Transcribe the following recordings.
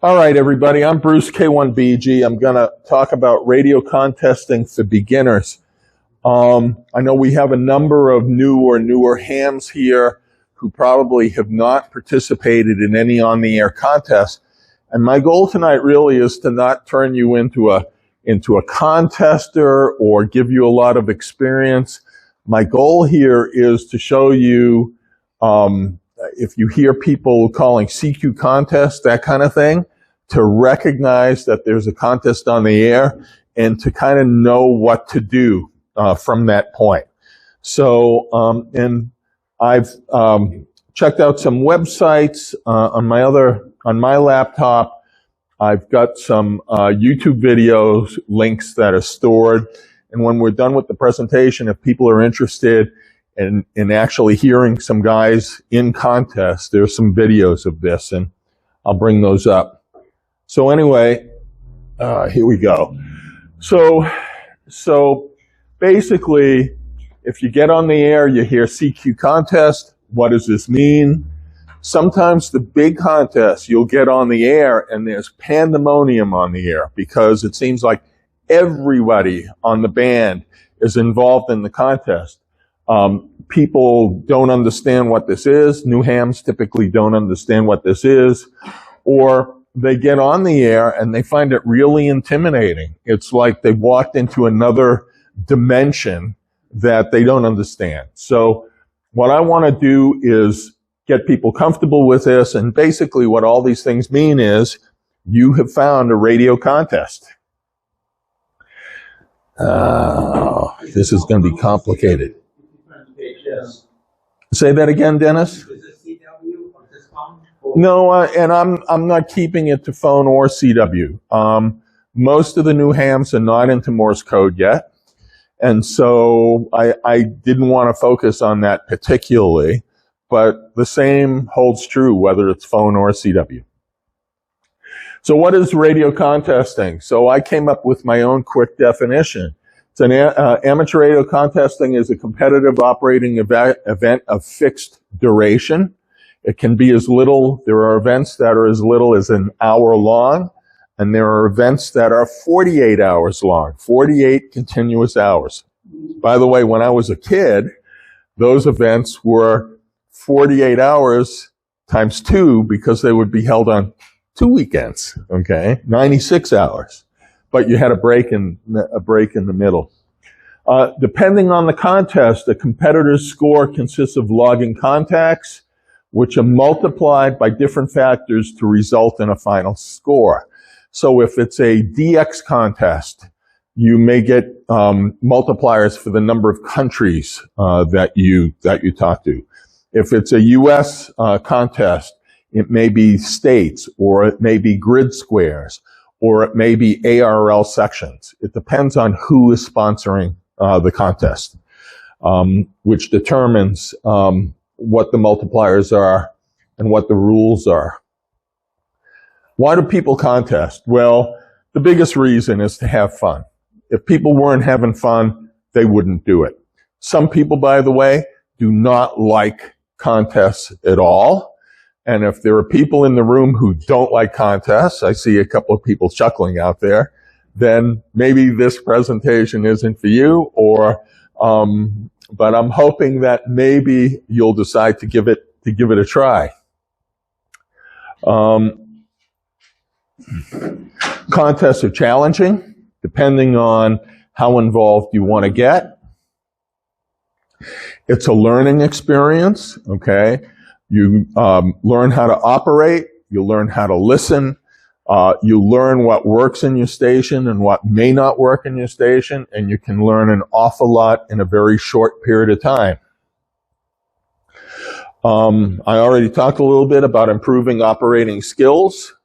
All right, everybody, I'm Bruce, K1BG. I'm going to talk about radio contesting for beginners. I know we have a number of new or newer hams here who probably have not participated in any on-the-air contests. And my goal tonight really is to not turn you into a contester or give you a lot of experience. My goal here is to show you, if you hear people calling CQ contests, that kind of thing, to recognize that there's a contest on the air and to kind of know what to do from that point. So, and I've checked out some websites on my laptop. I've got some YouTube videos, links that are stored. And when we're done with the presentation, if people are interested in actually hearing some guys in contests, there's some videos of this, and I'll bring those up. So anyway, here we go. So basically, if you get on the air, you hear CQ contest. What does this mean? Sometimes the big contests, you'll get on the air and there's pandemonium on the air because it seems like everybody on the band is involved in the contest. People don't understand what this is. New hams typically don't understand what this is. Or they get on the air and they find it really intimidating. It's like they've walked into another dimension that they don't understand. So what I want to do is get people comfortable with this, and basically what all these things mean is you have found a radio contest. This is going to be complicated. Say that again, Dennis? No, and I'm not keeping it to phone or CW. Most of the new hams are not into Morse code yet, and so I didn't want to focus on that particularly, but the same holds true whether it's phone or CW. So what is radio contesting? So I came up with my own quick definition. It's an amateur radio contesting is a competitive operating event of fixed duration. It can be there are events that are as little as an hour long, and there are events that are 48 hours long, 48 continuous hours. By the way, when I was a kid, those events were 48 hours times 2 because they would be held on 2 weekends, okay? 96 hours. But you had a break in the middle. Depending on the contest, the competitor's score consists of logging contacts, which are multiplied by different factors to result in a final score. So if it's a DX contest, you may get multipliers for the number of countries that you talk to. If it's a US contest, it may be states, or it may be grid squares, or it may be ARL sections. It depends on who is sponsoring the contest, which determines what the multipliers are and what the rules are. Why do people contest? Well, the biggest reason is to have fun. If people weren't having fun, they wouldn't do it. Some people, by the way, do not like contests at all. And if there are people in the room who don't like contests, I see a couple of people chuckling out there, then maybe this presentation isn't for you, but I'm hoping that maybe you'll decide to give it a try. Contests are challenging, depending on how involved you want to get. It's a learning experience, okay? You learn how to operate, you learn how to listen, you learn what works in your station and what may not work in your station, and you can learn an awful lot in a very short period of time. I already talked a little bit about improving operating skills.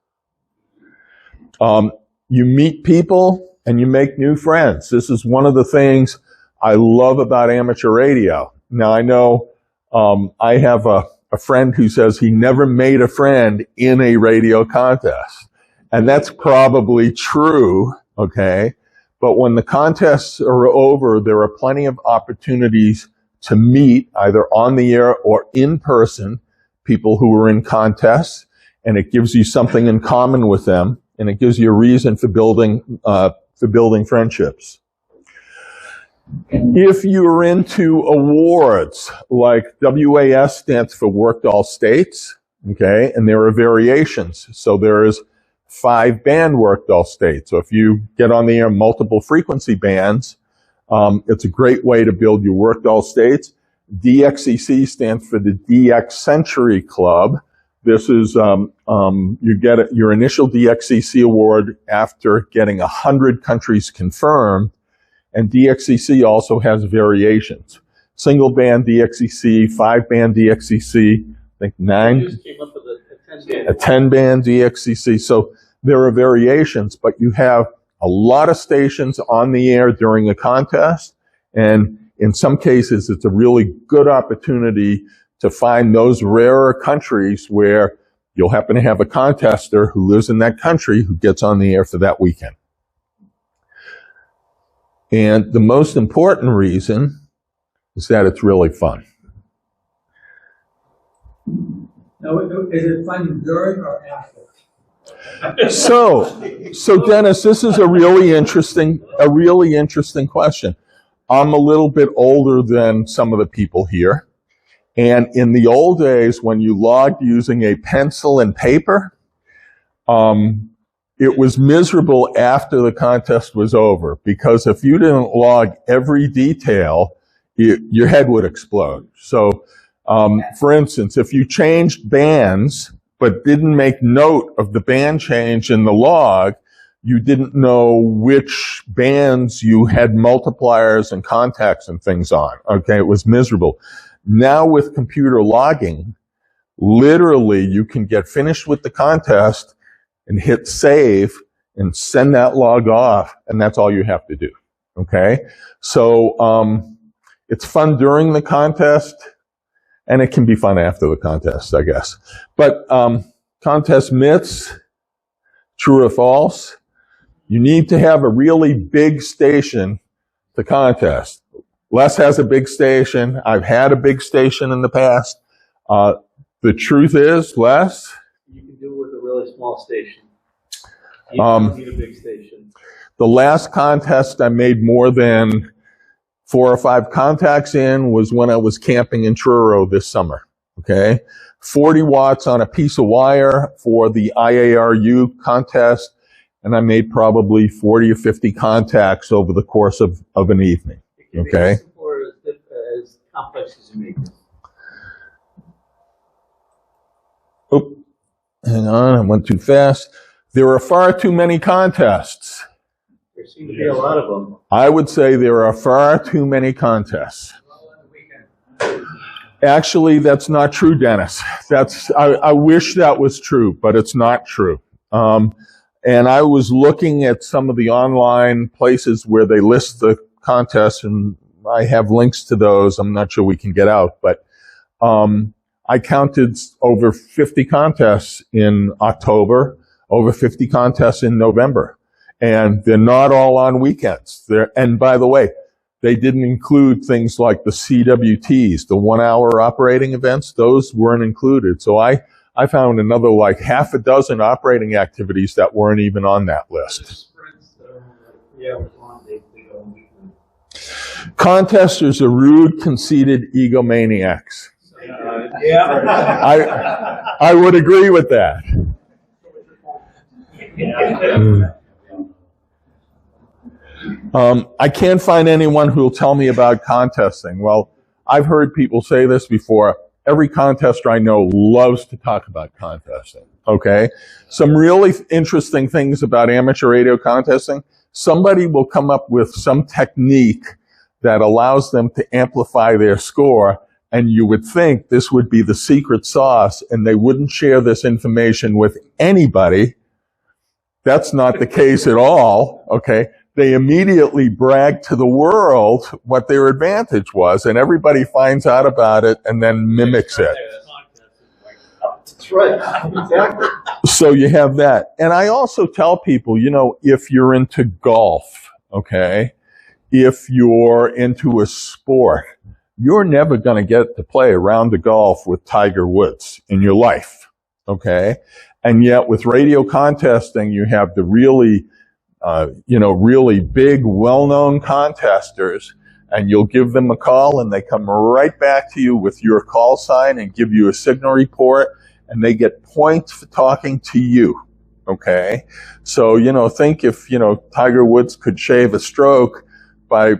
You meet people and you make new friends. This is one of the things I love about amateur radio. Now, I know I have a friend who says he never made a friend in a radio contest. And that's probably true, okay? But when the contests are over, there are plenty of opportunities to meet, either on the air or in person, people who are in contests. and it gives you something in common with them, and it gives you a reason for building friendships. If you're into awards, like WAS stands for Worked All States, okay, and there are variations. So there is 5 band Worked All States. So if you get on the air multiple frequency bands, it's a great way to build your Worked All States. DXCC stands for the DX Century Club. This is, you get your initial DXCC award after getting 100 countries confirmed. And DXCC also has variations. Single band DXCC, 5 band DXCC, I think 9. You just came up with a 10 band. A 10 band DXCC. So there are variations, but you have a lot of stations on the air during the contest. And in some cases, it's a really good opportunity to find those rarer countries where you'll happen to have a contester who lives in that country who gets on the air for that weekend. And the most important reason is that it's really fun. Now, is it fun during or after? So Dennis, this is a really interesting question. I'm a little bit older than some of the people here. And in the old days, when you logged using a pencil and paper, it was miserable after the contest was over, because if you didn't log every detail, your head would explode. So, for instance, if you changed bands but didn't make note of the band change in the log, you didn't know which bands you had multipliers and contacts and things on. Okay, it was miserable. Now with computer logging, literally you can get finished with the contest and hit save and send that log off, and that's all you have to do. Okay? So it's fun during the contest, and it can be fun after the contest, I guess. But contest myths, true or false? You need to have a really big station to contest. Les has a big station. I've had a big station in the past. The truth is, Les, You can do it with a really small station. You don't need a big station. the last contest I made more than 4 or 5 contacts in was when I was camping in Truro this summer. Okay? 40 watts on a piece of wire for the IARU contest, and I made probably 40 or 50 contacts over the course of an evening. Okay? Or as complex as you make it. Oop. Hang on, I went too fast. There are far too many contests. There seem to be a lot of them. I would say there are far too many contests. Actually, that's not true, Dennis. I wish that was true, but it's not true. And I was looking at some of the online places where they list the contests, and I have links to those. I'm not sure we can get out, but I counted over 50 contests in October, over 50 contests in November. And they're not all on weekends. And by the way, they didn't include things like the CWTs, the 1-hour operating events. Those weren't included. So I found another like half a dozen operating activities that weren't even on that list. Contesters are rude, conceited egomaniacs. I would agree with that. I can't find anyone who will tell me about contesting. Well, I've heard people say this before. Every contester I know loves to talk about contesting. Okay? Some really interesting things about amateur radio contesting. Somebody will come up with some technique that allows them to amplify their score, and you would think this would be the secret sauce, and they wouldn't share this information with anybody. That's not the case at all. Okay? They immediately brag to the world what their advantage was, and everybody finds out about it and then mimics it. That's right. Exactly. So you have that. And I also tell people, you know, if you're into golf, okay, if you're into a sport, you're never going to get to play a round of golf with Tiger Woods in your life, okay? And yet with radio contesting, you have the really, really big, well-known contesters, and you'll give them a call and they come right back to you with your call sign and give you a signal report, and they get points for talking to you. Okay? So, think if, Tiger Woods could shave a stroke by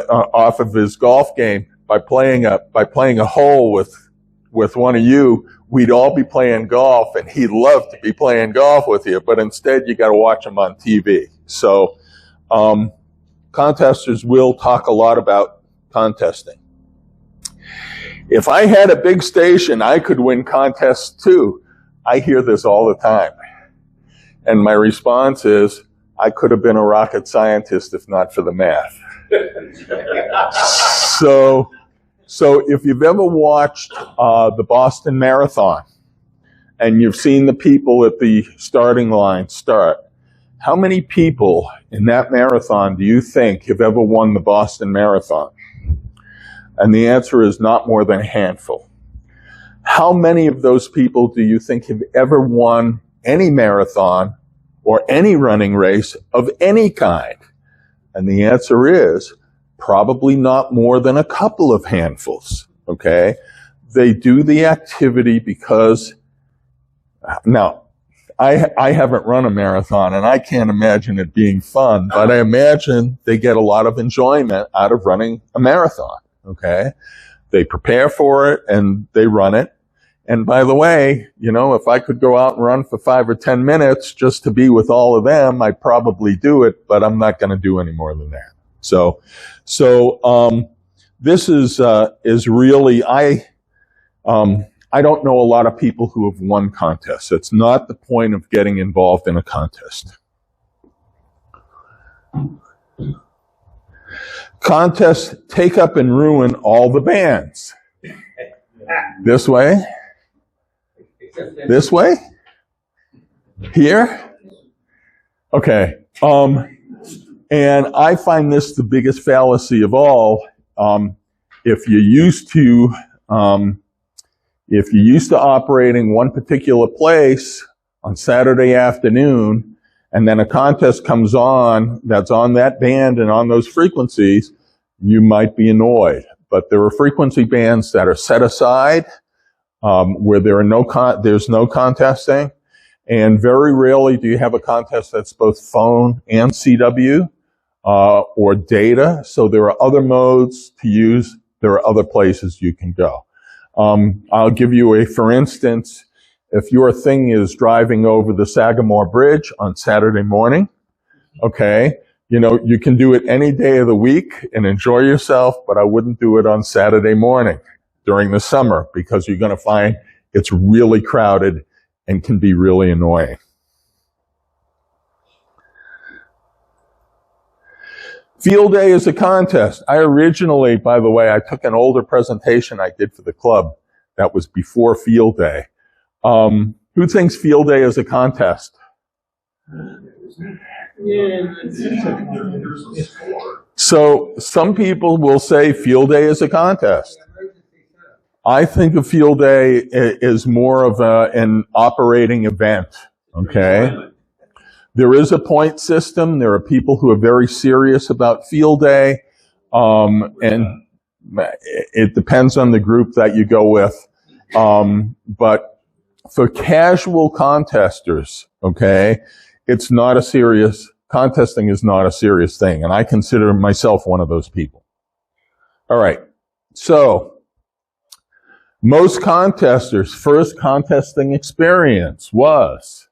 off of his golf game by playing a hole with one of you, we'd all be playing golf, and he'd love to be playing golf with you, but instead you got to watch him on TV. So, contesters will talk a lot about contesting. If I had a big station, I could win contests too. I hear this all the time. And my response is, I could have been a rocket scientist if not for the math. So if you've ever watched the Boston Marathon and you've seen the people at the starting line start, how many people in that marathon do you think have ever won the Boston Marathon? And the answer is not more than a handful. How many of those people do you think have ever won any marathon or any running race of any kind? And the answer is probably not more than a couple of handfuls, okay? They do the activity because, now, I haven't run a marathon, and I can't imagine it being fun, but I imagine they get a lot of enjoyment out of running a marathon, okay? They prepare for it, and they run it. And by the way, if I could go out and run for 5 or 10 minutes just to be with all of them, I'd probably do it, but I'm not going to do any more than that. So this is really, I don't know a lot of people who have won contests. It's not the point of getting involved in a contest. Contests take up and ruin all the bands. This way? This way? Here? Okay. And I find this the biggest fallacy of all. If you're used to operating one particular place on Saturday afternoon, and then a contest comes on that's on that band and on those frequencies, you might be annoyed. But there are frequency bands that are set aside, where there's no contesting, and very rarely do you have a contest that's both phone and CW or data. So there are other modes to use. There are other places you can go. I'll give you for instance, if your thing is driving over the Sagamore Bridge on Saturday morning, okay, you can do it any day of the week and enjoy yourself, but I wouldn't do it on Saturday morning during the summer because you're going to find it's really crowded and can be really annoying. Field day is a contest. I originally, by the way, I took an older presentation I did for the club that was before field day. Who thinks field day is a contest? So some people will say field day is a contest. I think a field day is more of an operating event, okay? There is a point system. There are people who are very serious about field day, and it depends on the group that you go with. But for casual contesters, okay, contesting is not a serious thing, and I consider myself one of those people. All right, so most contesters' first contesting experience was?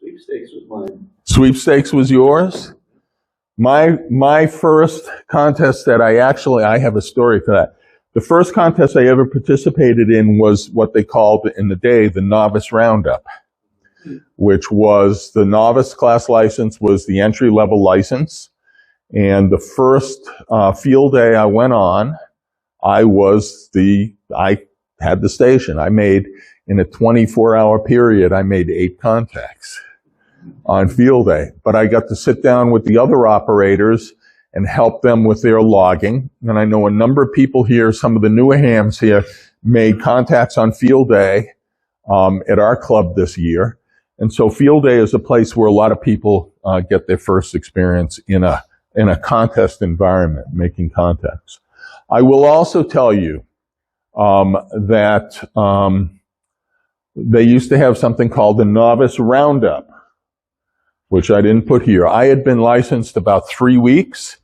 Sweepstakes was mine. Sweepstakes was yours? My first contest that I have a story for that. The first contest I ever participated in was what they called in the day the Novice Roundup, which was the novice class license was the entry-level license. And the first field day I went on, I had the station. I made, in a 24-hour period, I made 8 contacts on field day. But I got to sit down with the other operators and help them with their logging. And I know a number of people here, some of the newer hams here, made contacts on field day at our club this year. And so field day is a place where a lot of people get their first experience in a contest environment, making contacts. I will also tell you that they used to have something called the Novice Roundup, which I didn't put here. I had been licensed about 3 weeks.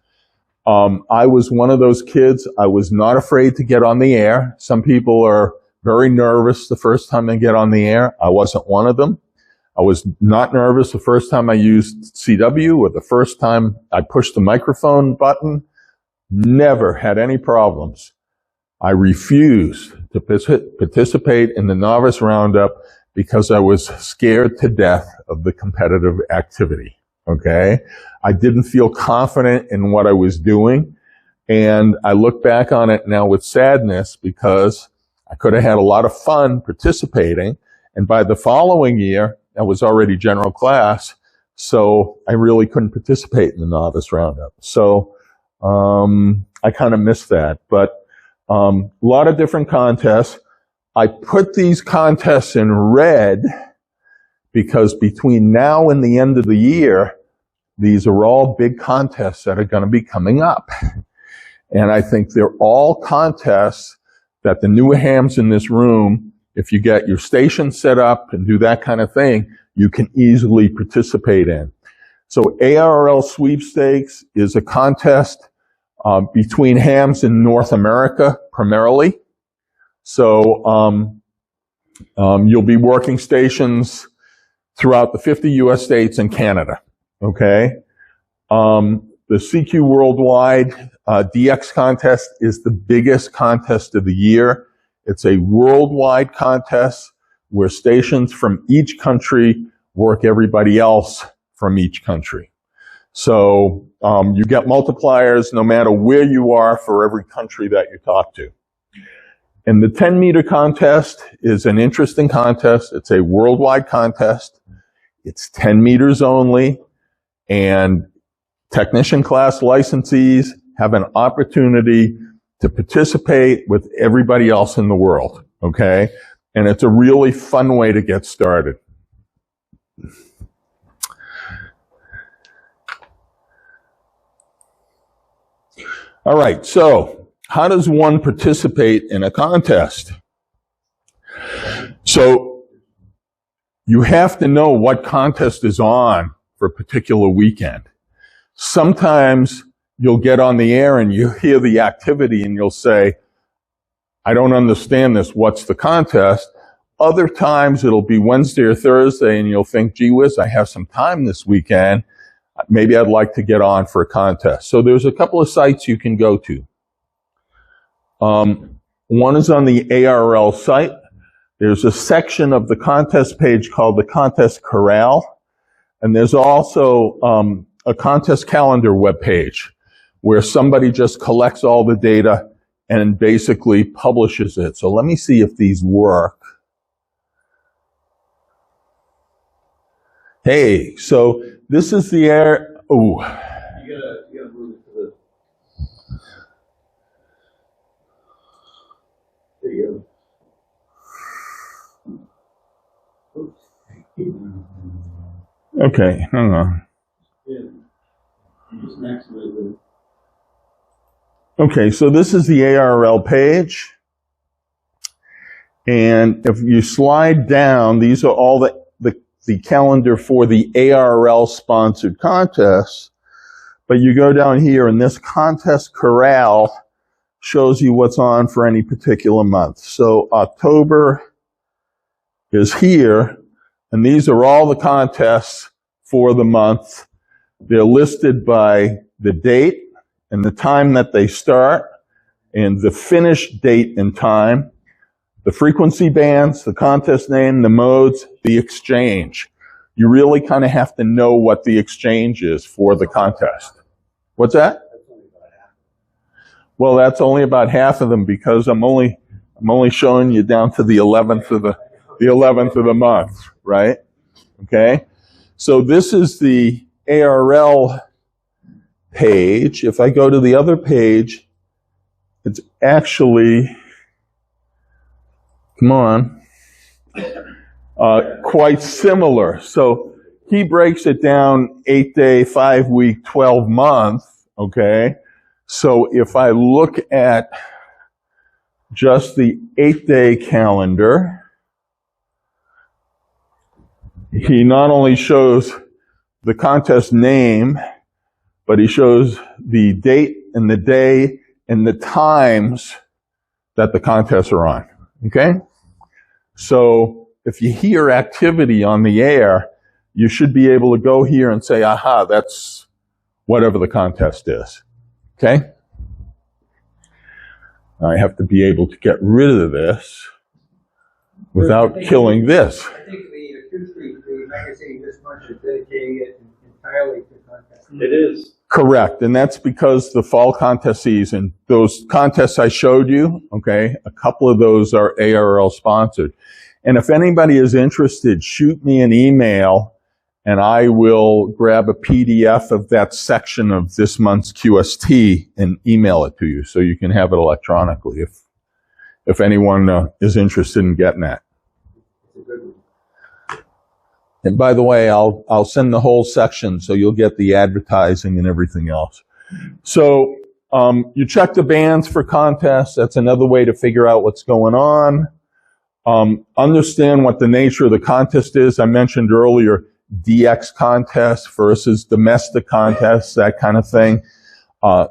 I was one of those kids. I was not afraid to get on the air. Some people are very nervous the first time they get on the air. I wasn't one of them. I was not nervous the first time I used CW or the first time I pushed the microphone button. Never had any problems. I refused to participate in the Novice Roundup because I was scared to death of the competitive activity. Okay? I didn't feel confident in what I was doing. And I look back on it now with sadness because I could have had a lot of fun participating. And by the following year, I was already general class, so I really couldn't participate in the Novice Roundup. So I kind of missed that. But a lot of different contests. I put these contests in red because between now and the end of the year, these are all big contests that are going to be coming up. And I think they're all contests that the newer hams in this room, if you get your station set up and do that kind of thing, you can easily participate in. So ARRL Sweepstakes is a contest between hams in North America primarily. So you'll be working stations throughout the 50 U.S. states and Canada. Okay? The CQ Worldwide DX contest is the biggest contest of the year. It's a worldwide contest where stations from each country work everybody else from each country. So you get multipliers no matter where you are for every country that you talk to. And the 10-meter contest is an interesting contest. It's a worldwide contest. It's 10 meters only. And technician class licensees have an opportunity to participate with everybody else in the world, okay? And it's a really fun way to get started. All right, so how does one participate in a contest? So you have to know what contest is on for a particular weekend. Sometimes you'll get on the air and you hear the activity and you'll say, I don't understand this, what's the contest? Other times it'll be Wednesday or Thursday and you'll think, gee whiz, I have some time this weekend. Maybe I'd like to get on for a contest. So there's a couple of sites you can go to. One is on the ARRL site. There's a section of the contest page called the Contest Corral. And there's also a contest calendar webpage where somebody just collects all the data and basically publishes it. So let me see if these work. Hey, so this is the air. Oh, You gotta move it to the. There you go. okay, hang on. Yeah. Just next to it. Okay, so this is the ARRL page. And if you slide down, these are all the calendar for the ARRL sponsored contests. But you go down here and this Contest Corral shows you what's on for any particular month. So October is here, and these are all the contests for the month. They're listed by the date and the time that they start, and the finish date and time, the frequency bands, the contest name, the modes, the exchange. You really kind of have to know what the exchange is for the contest. What's that? Well, that's only about half of them because I'm only showing you down to the 11th of the month, right? Okay. So this is the ARRL page. If I go to the other page, it's actually, come on. quite similar. So he breaks it down 8-day, 5-week, 12-month, okay? So if I look at just the 8-day calendar, he not only shows the contest name, but he shows the date and the day and the times that the contests are on, okay? So if you hear activity on the air, you should be able to go here and say, aha, that's whatever the contest is, okay? I have to be able to get rid of this without killing this. I think the magazine this month is dedicating it entirely to contests. It is. Correct, and that's because the fall contest season, those contests I showed you, okay, a couple of those are ARL sponsored. And if anybody is interested, shoot me an email and I will grab a PDF of that section of this month's QST and email it to you so you can have it electronically if anyone is interested in getting that. And by the way, I'll send the whole section so you'll get the advertising and everything else. So you check the bands for contests. That's another way to figure out what's going on. Understand what the nature of the contest is. I mentioned earlier DX contests versus domestic contests, that kind of thing.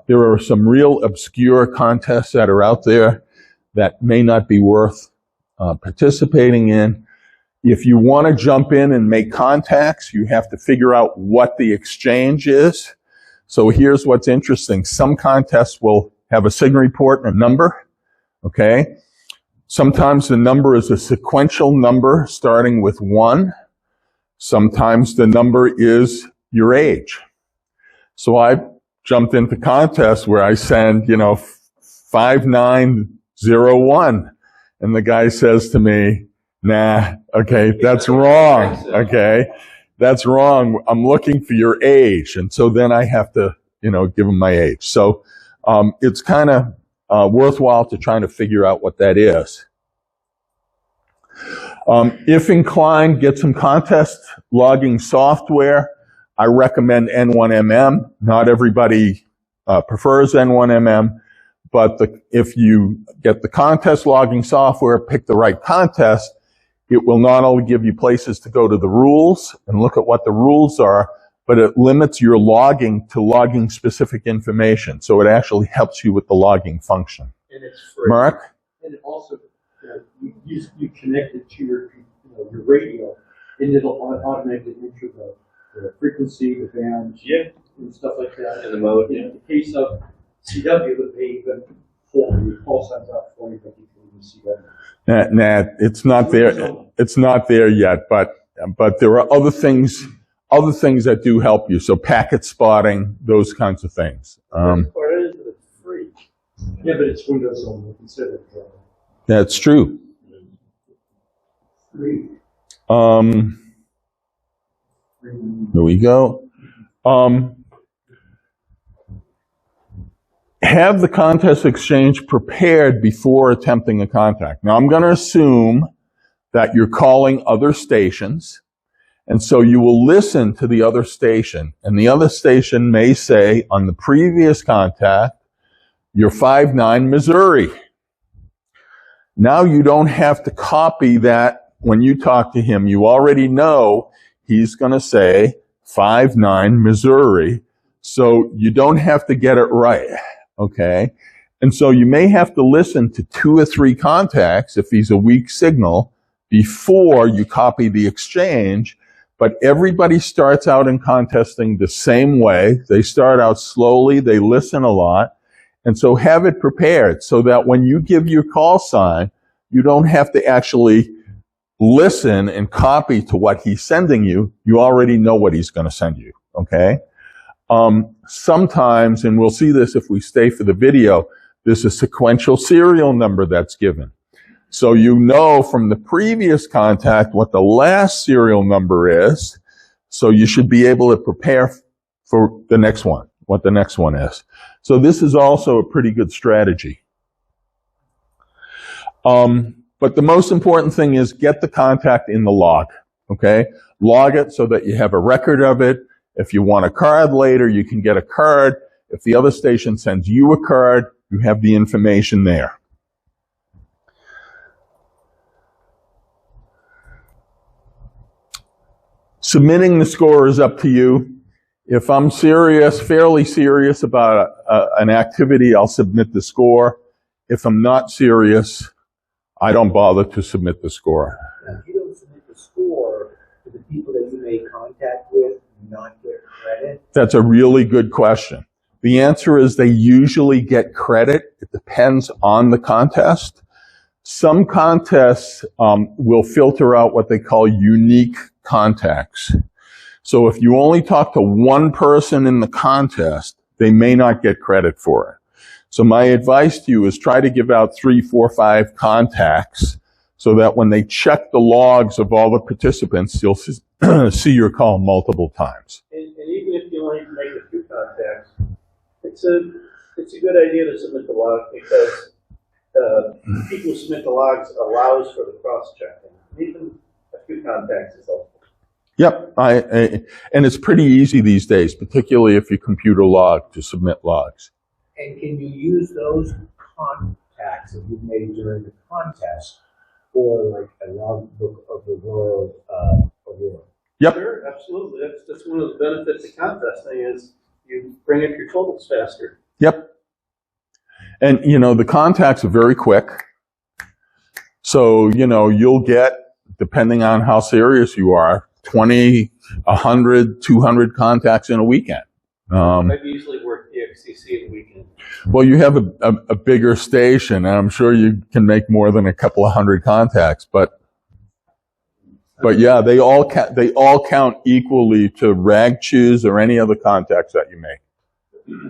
There are some real obscure contests that are out there that may not be worth participating in. If you want to jump in and make contacts, you have to figure out what the exchange is. So here's what's interesting. Some contests will have a SIG report and a number, okay? Sometimes the number is a sequential number starting with 1. Sometimes the number is your age. So I jumped into contests where I send, 5901, and the guy says to me, nah, okay, that's wrong, okay? That's wrong. I'm looking for your age. And so then I have to, give him my age. So it's kind of worthwhile to try to figure out what that is. If inclined, get some contest logging software. I recommend N1MM. Not everybody prefers N1MM, but if you get the contest logging software, pick the right contest, it will not only give you places to go to the rules and look at what the rules are, but it limits your logging to logging specific information. So it actually helps you with the logging function. And it's free. Mark? And it also, you connect it to your radio, and it'll automatically enter the frequency, the bands, and stuff like that. And the mode. In the case of CW, it may even pull the call signs out for you, but you can even see that. Nah, it's not there. It's not there yet, but there are other things that do help you. So packet spotting, those kinds of things. It's free. Yeah, but it's Windows only. Consider it. That's true. Free. There we go. Have the contest exchange prepared before attempting a contact. Now, I'm going to assume that you're calling other stations, and so you will listen to the other station, and the other station may say, on the previous contact, you're 59 Missouri. Now you don't have to copy that when you talk to him. You already know he's going to say 59 Missouri, so you don't have to get it right. Okay, and so you may have to listen to 2 or 3 contacts if he's a weak signal before you copy the exchange, but everybody starts out in contesting the same way. They start out slowly, they listen a lot, and so have it prepared so that when you give your call sign, you don't have to actually listen and copy to what he's sending you. You already know what he's going to send you, okay? Sometimes, and we'll see this if we stay for the video, there's a sequential serial number that's given. So you know from the previous contact what the last serial number is, so you should be able to prepare for the next one, what the next one is. So this is also a pretty good strategy. But the most important thing is get the contact in the log, okay? Log it so that you have a record of it. If you want a card later, you can get a card. If the other station sends you a card, you have the information there. Submitting the score is up to you. If I'm serious, fairly serious about an activity, I'll submit the score. If I'm not serious, I don't bother to submit the score. Now, if you don't submit the score to the people that you made contact with, not get credit? That's a really good question. The answer is they usually get credit. It depends on the contest. Some contests will filter out what they call unique contacts. So if you only talk to one person in the contest, they may not get credit for it. So my advice to you is try to give out 3, 4, 5 contacts so that when they check the logs of all the participants, you'll see your call multiple times. And even if you only make a few contacts, it's a good idea to submit the log because people who submit the logs allows for the cross-checking. Even a few contacts is helpful. Yep, and it's pretty easy these days, particularly if you computer log to submit logs. And can you use those contacts that you've made during the contest for like a logbook of the world award? Yep. Sure, absolutely. That's one of the benefits of contesting is you bring up your totals faster. Yep. And, the contacts are very quick. So, you'll get, depending on how serious you are, 20, 100, 200 contacts in a weekend. I've usually worked the XCC in the weekend. Well, you have a bigger station, and I'm sure you can make more than a couple of hundred contacts, but yeah, they all count equally to rag chews or any other contacts that you make.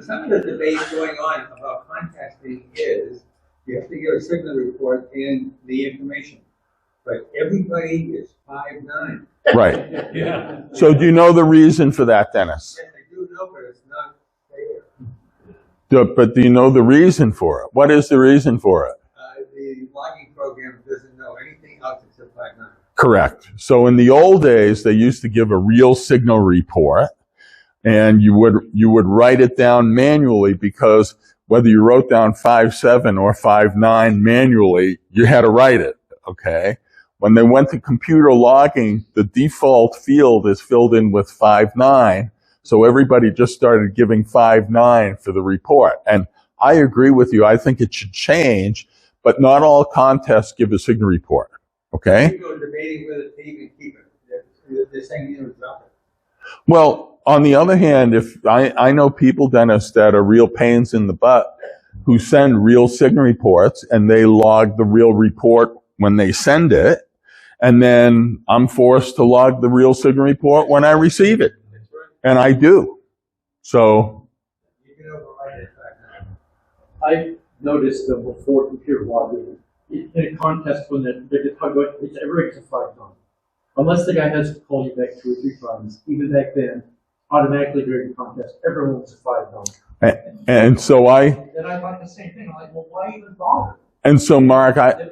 Some of the debate going on about contacting is you have to get a signal report and the information, but everybody is 5'9". Right. Yeah. So do you know the reason for that, Dennis? Yes, I do know, but it's not fair. But do you know the reason for it? What is the reason for it? The logging program doesn't know anything else except 5'9". Correct. So in the old days, they used to give a real signal report, and you would write it down manually because whether you wrote down 5'7" or 5'9" manually, you had to write it. Okay. When they went to computer logging, the default field is filled in with 5'9". So everybody just started giving 5'9" for the report. And I agree with you. I think it should change, but not all contests give a signal report. Okay? People are debating whether to even keep it. They're saying you don't drop it. Well, on the other hand, if I know people, Dennis, that are real pains in the butt who send real signal reports and they log the real report when they send it, and then I'm forced to log the real signal report when I receive it. And I do. So. You can override it. I noticed that before computer logging, in a contest when they're talking about everybody's a 5'9". Unless the guy has to call you back 2 or 3 times, even back then, automatically during the contest, everyone was a 5'9". And so And I thought the same thing. I'm like, well, why even bother? And so, Mark, I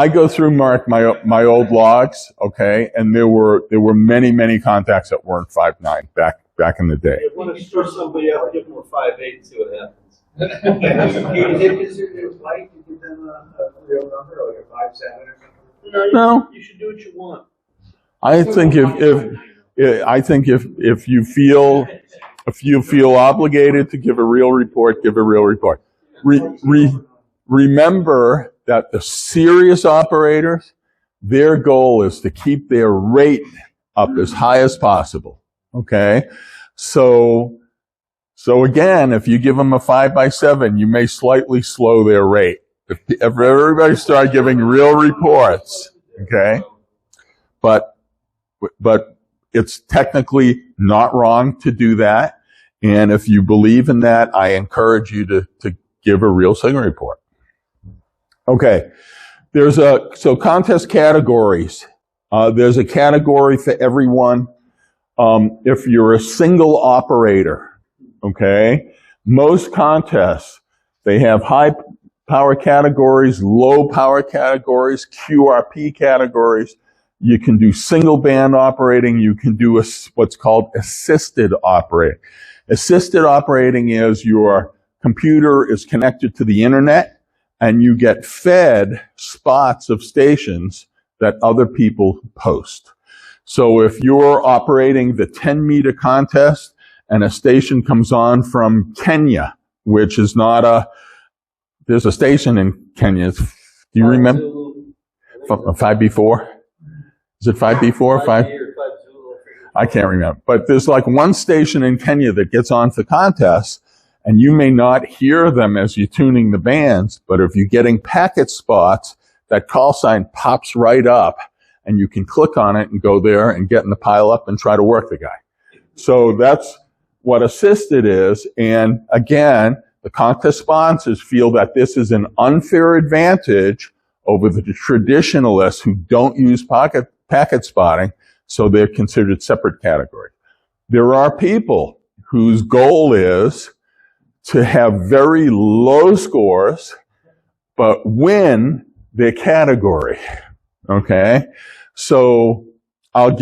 go through, Mark, my old logs, okay, and there were many contacts that weren't 5'9" back in the day. You want to stir somebody up, give them a 5'8" and see what happens. Is it considered polite to give them a real number, like a 5'7" or something? No. You should do what you want. I think if you feel obligated to give a real report, give a real report. Remember that the serious operators, their goal is to keep their rate up as high as possible. Okay? So again, if you give them a 5x7, you may slightly slow their rate. If everybody started giving real reports, okay? But it's technically not wrong to do that. And if you believe in that, I encourage you to give a real signal report. Okay. So contest categories. There's a category for everyone. If you're a single operator, okay, most contests, they have high power categories, low power categories, QRP categories. You can do single band operating. You can do what's called assisted operating. Assisted operating is your computer is connected to the internet and you get fed spots of stations that other people post. So if you're operating the 10-meter contest and a station comes on from Kenya, which is not there's a station in Kenya. Do you remember? 5B4? Is it 5B4? 5? I can't remember. But there's like one station in Kenya that gets on for contests, and you may not hear them as you're tuning the bands, but if you're getting packet spots, that call sign pops right up, and you can click on it and go there and get in the pile up and try to work the guy. So that's what assisted is. And again, the contest sponsors feel that this is an unfair advantage over the traditionalists who don't use packet spotting, so they're considered separate categories. There are people whose goal is to have very low scores, but win their category. Okay? So I'll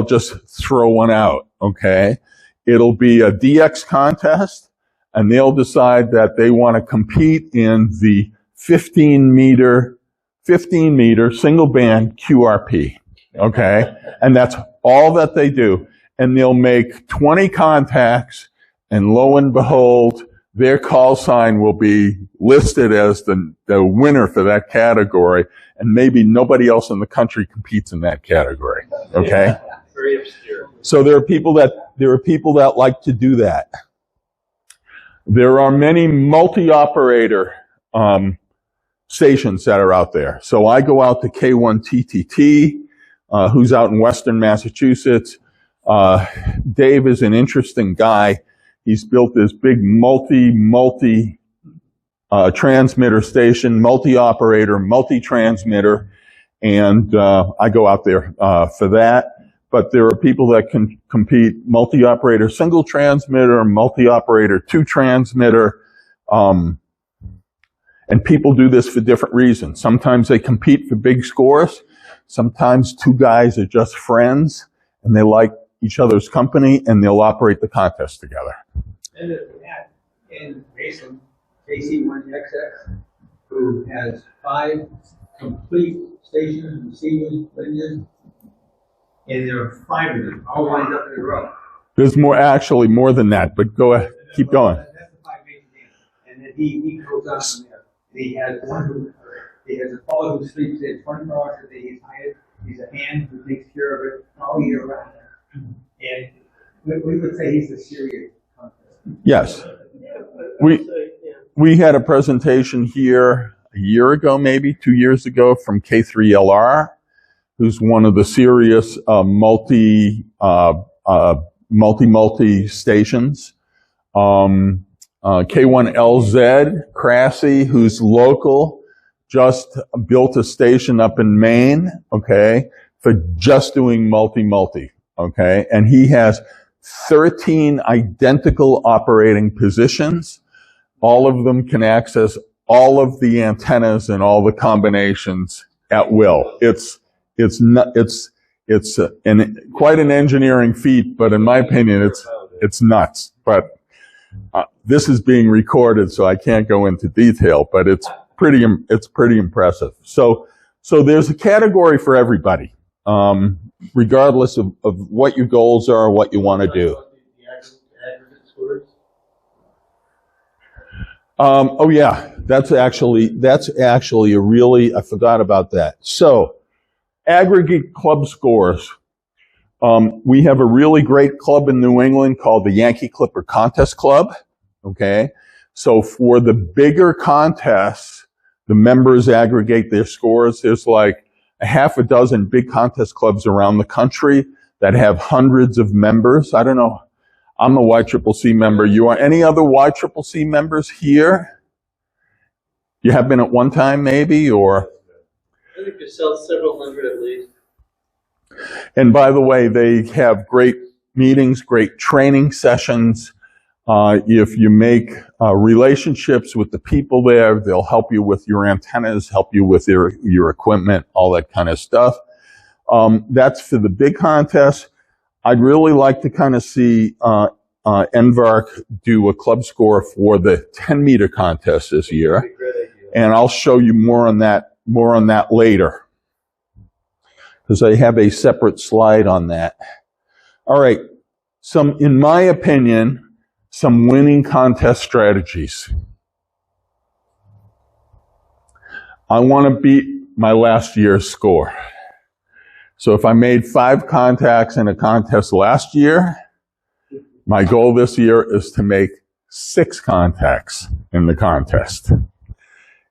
just throw one out. Okay? It'll be a DX contest, and they'll decide that they want to compete in the 15 meter single band QRP. Okay? And that's all that they do. And they'll make 20 contacts, and lo and behold, their call sign will be listed as the winner for that category, and maybe nobody else in the country competes in that category. Okay? Very obscure. So there are people that like to do that. There are many multi-operator stations that are out there. So I go out to K1TTT, who's out in Western Massachusetts. Dave is an interesting guy. He's built this big multi transmitter station, multi-operator, multi-transmitter, and I go out there for that. But there are people that can compete multi-operator single transmitter, multi-operator two transmitter, and people do this for different reasons. Sometimes they compete for big scores. Sometimes two guys are just friends and they like each other's company and they'll operate the contest together. And that in Mason, KC1XX, who has 5 complete stations, receivers, linears, and there are 5 of them, all lined up in a row. There's more than that, but go ahead, keep going. That's the 5 major names. And then he goes on from there. He has a fellow who sleeps there 24 hours a day. He's hired. He's a hand who takes care of it all year round. And we would say he's a serious contest. Yes. We had a presentation here a year ago, maybe 2 years ago, from K3LR, who's one of the serious multi stations. K1LZ, Crassy, who's local, just built a station up in Maine, okay, for just doing multi, okay, and he has 13 identical operating positions. All of them can access all of the antennas and all the combinations at will. It's quite an engineering feat, but in my opinion, it's nuts. But this is being recorded, so I can't go into detail, but it's pretty impressive. So there's a category for everybody, regardless of what your goals are, what you want to do. Oh yeah, that's actually a really, I forgot about that. So, aggregate club scores. We have a really great club in New England called the Yankee Clipper Contest Club. Okay. So for the bigger contests, the members aggregate their scores. There's like a half a dozen big contest clubs around the country that have hundreds of members. I don't know. I'm a YCCC member. You are any other YCCC members here? You have been at one time maybe, or? I think you sell several hundred at least. And by the way, they have great meetings, great training sessions. If you make relationships with the people there, they'll help you with your antennas, help you with your equipment, all that kind of stuff. That's for the big contests. I'd really like to kind of see NVARC do a club score for the 10-meter contest this year, and I'll show you more on that later, because I have a separate slide on that. All right, in my opinion, some winning contest strategies. I want to beat my last year's score. So if I made 5 contacts in a contest last year, my goal this year is to make 6 contacts in the contest.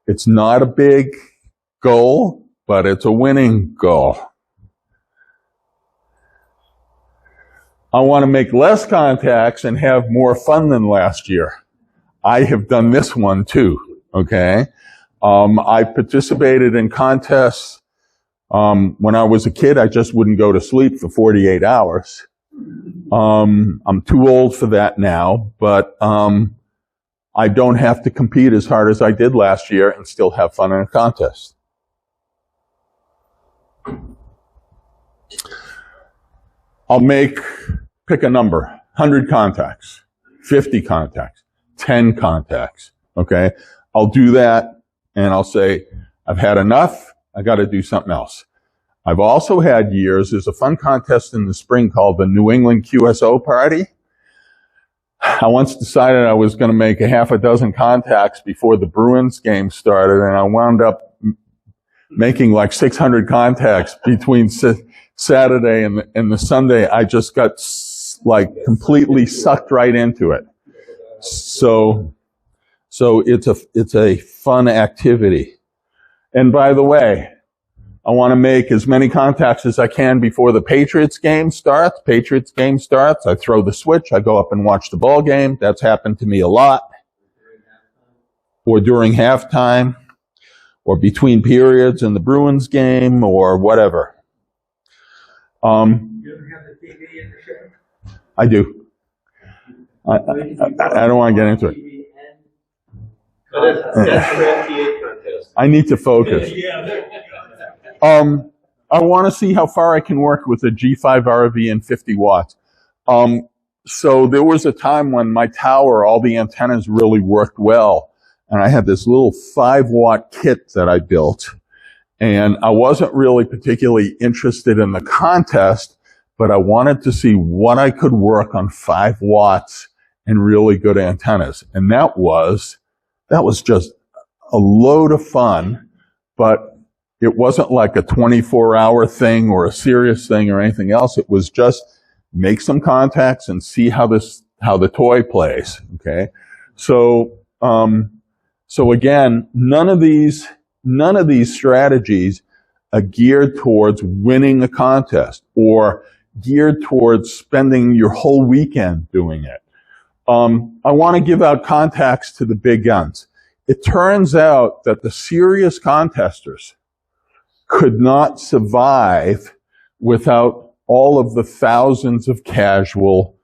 It's not a big goal, but it's a winning goal. I want to make less contacts and have more fun than last year. I have done this one too, okay? I participated in contests. When I was a kid, I just wouldn't go to sleep for 48 hours. I'm too old for that now, but I don't have to compete as hard as I did last year and still have fun in a contest. I'll pick a number, 100 contacts, 50 contacts, 10 contacts, okay? I'll do that, and I'll say, I've had enough, I gotta do something else. I've also had years, there's a fun contest in the spring called the New England QSO Party. I once decided I was gonna make a half a dozen contacts before the Bruins game started, and I wound up making like 600 contacts between Saturday and the Sunday. I just got like completely sucked right into it. So it's a fun activity. And by the way, I want to make as many contacts as I can before the Patriots game starts. I throw the switch, I go up and watch the ball game. That's happened to me a lot. Or during halftime, or between periods in the Bruins game, or whatever. You ever have the TV in the show? I do. I don't want to get into it. But that's for FDA contest. I need to focus. I want to see how far I can work with a G5 RV and 50 watts. So there was a time when my tower, all the antennas really worked well. And I had this little 5-watt kit that I built. And I wasn't really particularly interested in the contest, but I wanted to see what I could work on 5 watts and really good antennas. And that was just a load of fun, but it wasn't like a 24-hour thing or a serious thing or anything else. It was just make some contacts and see how the toy plays. Okay. So again, none of these strategies are geared towards winning a contest or geared towards spending your whole weekend doing it. I want to give out contacts to the big guns. It turns out that the serious contesters could not survive without all of the thousands of casual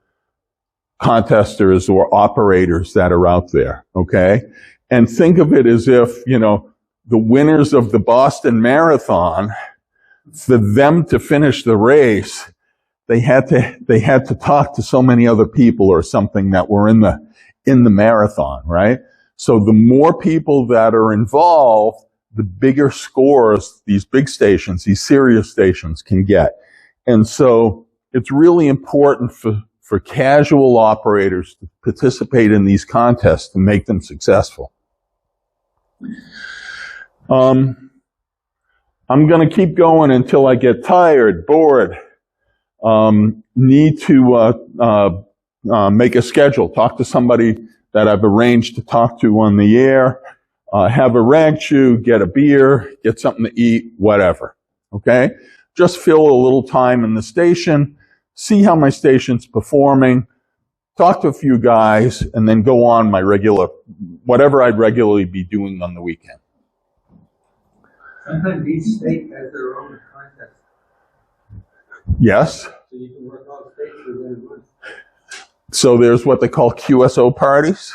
contesters or operators that are out there, okay? And think of it as if, the winners of the Boston Marathon, for them to finish the race, they had to talk to so many other people or something that were in the marathon, right? So the more people that are involved, the bigger scores these big stations, these serious stations can get. And so it's really important for casual operators to participate in these contests to make them successful. I'm going to keep going until I get tired, bored, need to make a schedule, talk to somebody that I've arranged to talk to on the air, have a rag chew, get a beer, get something to eat, whatever. Okay? Just fill a little time in the station, see how my station's performing, talk to a few guys, and then go on whatever I'd regularly be doing on the weekend. Sometimes each state has their own contest. Yes. So you can work all states within a month. So there's what they call QSO parties.